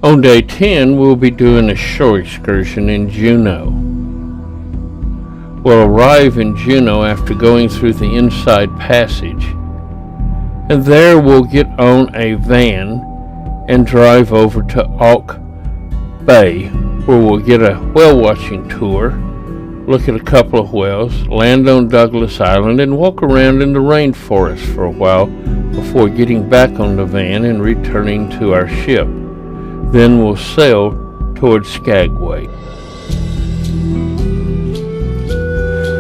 On day 10, we'll be doing a shore excursion in Juneau. We'll arrive in Juneau after going through the inside passage, and there we'll get on a van and drive over to Auk Bay, where we'll get a whale watching tour, look at a couple of whales, land on Douglas Island, and walk around in the rainforest for a while before getting back on the van and returning to our ship. Then we'll sail towards Skagway.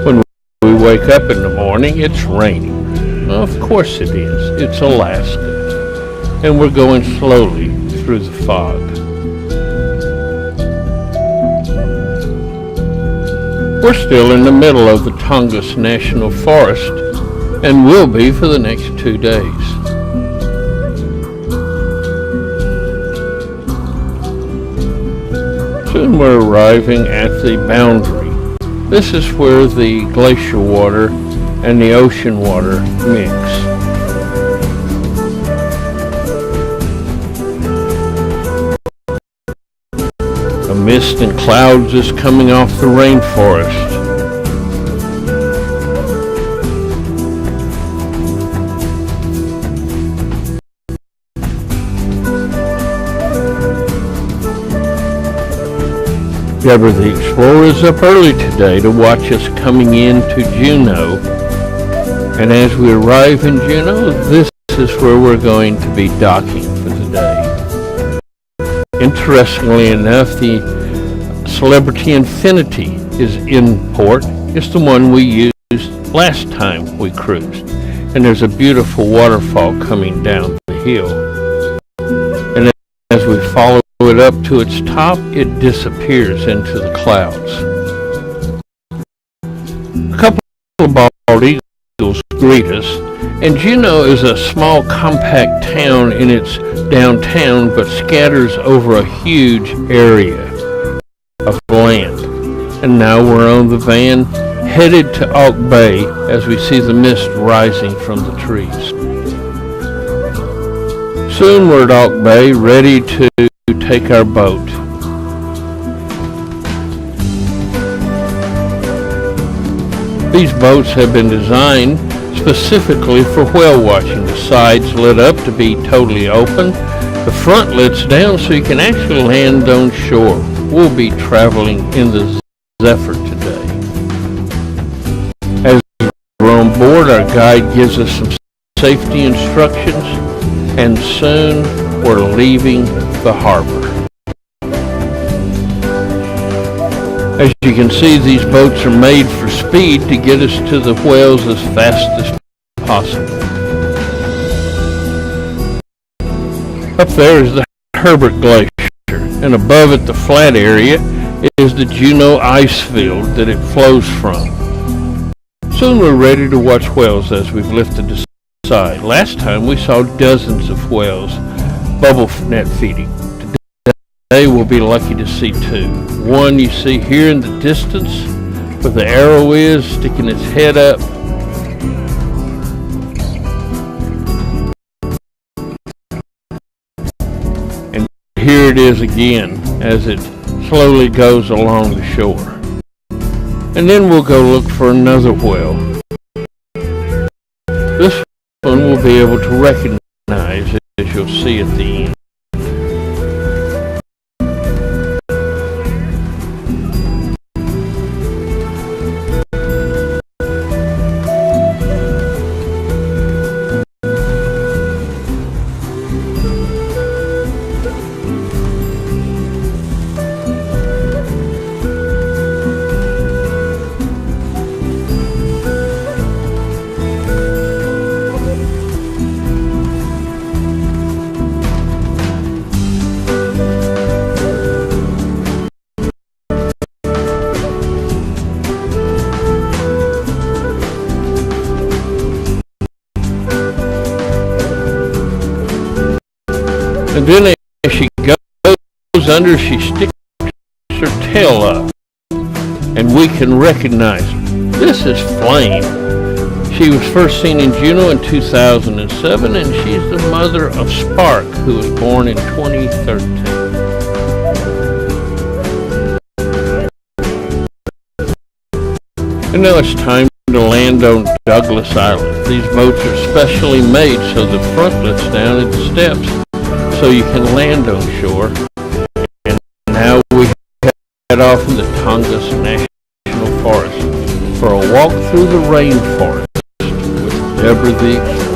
When we wake up in the morning, it's raining. Well, of course it is. It's Alaska. And we're going slowly through the fog. We're still in the middle of the Tongass National Forest and will be for the next 2 days. Soon we're arriving at the boundary. This is where the glacier water and the ocean water mix. A mist and clouds is coming off the rainforest. Deborah the Explorer is up early today to watch us coming into Juneau. And as we arrive in Juneau, this is where we're going to be docking for the day. Interestingly enough, the Celebrity Infinity is in port. It's the one we used last time we cruised. And there's a beautiful waterfall coming down the hill. And as we follow it up to its top, it disappears into the clouds. A couple of bald eagles greet us, and Juneau is a small compact town in its downtown, but scatters over a huge area of land. And now we're on the van, headed to Auk Bay as we see the mist rising from the trees. Soon we're at Auk Bay, ready to take our boat. These boats have been designed specifically for whale watching. The sides lit up to be totally open. The front lits down so you can actually land on shore. We'll be traveling in the Zephyr today. As we're on board, our guide gives us some safety instructions, and soon we're leaving the harbor. As you can see, these boats are made for speed to get us to the whales as fast as possible. Up there is the Herbert Glacier, and above it, the flat area, is the Juneau ice field that it flows from. Soon we're ready to watch whales as we've lifted the side. Last time we saw dozens of whales bubble net feeding. Today we'll be lucky to see 2. One you see here in the distance where the arrow is sticking its head up. And here it is again as it slowly goes along the shore. And then we'll go look for another whale. This one we'll be able to recognize as you'll see at the end. And then as she goes under, she sticks her tail up, and we can recognize her. This is Flame. She was first seen in Juneau in 2007, and she's the mother of Spark, who was born in 2013. And now it's time to land on Douglas Island. These boats are specially made so the front lets down at the steps so you can land on shore. And now we head off in the Tongass National Forest for a walk through the rainforest with Deborah the Explorer.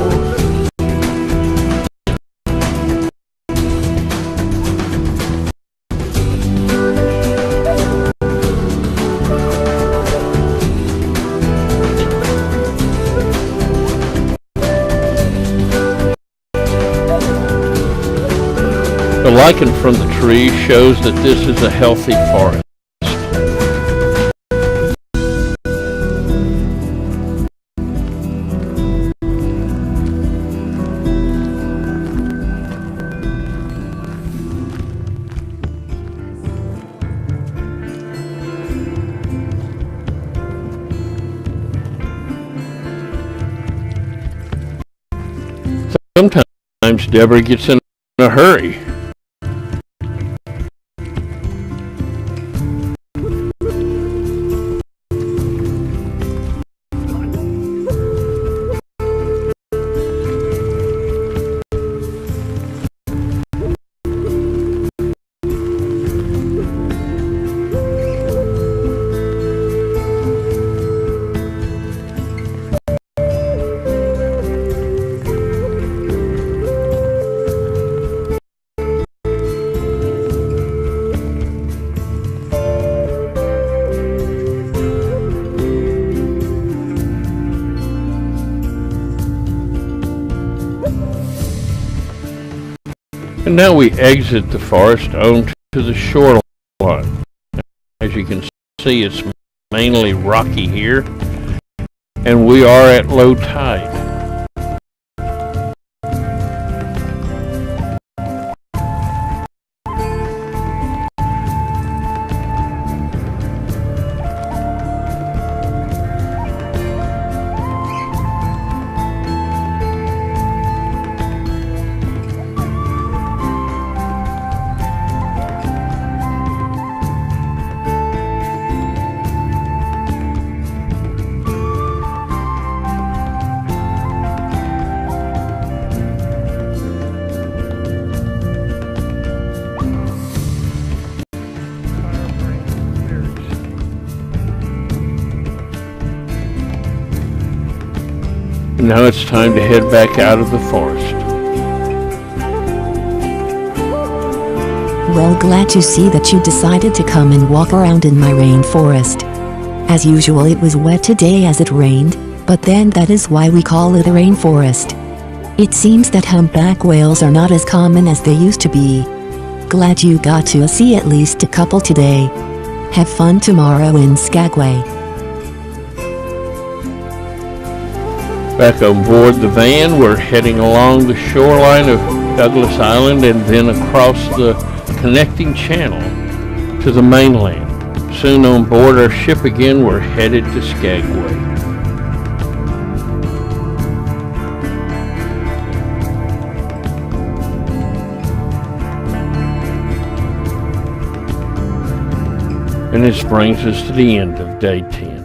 The lichen from the trees shows that this is a healthy forest. Sometimes Deborah gets in a hurry. And now we exit the forest onto the shoreline. As you can see, it's mainly rocky here, and we are at low tide. Now it's time to head back out of the forest. Well, glad to see that you decided to come and walk around in my rainforest. As usual, it was wet today as it rained, but then that is why we call it a rainforest. It seems that humpback whales are not as common as they used to be. Glad you got to see at least a couple today. Have fun tomorrow in Skagway. Back on board the van, we're heading along the shoreline of Douglas Island and then across the connecting channel to the mainland. Soon on board our ship again, we're headed to Skagway. And this brings us to the end of day 10.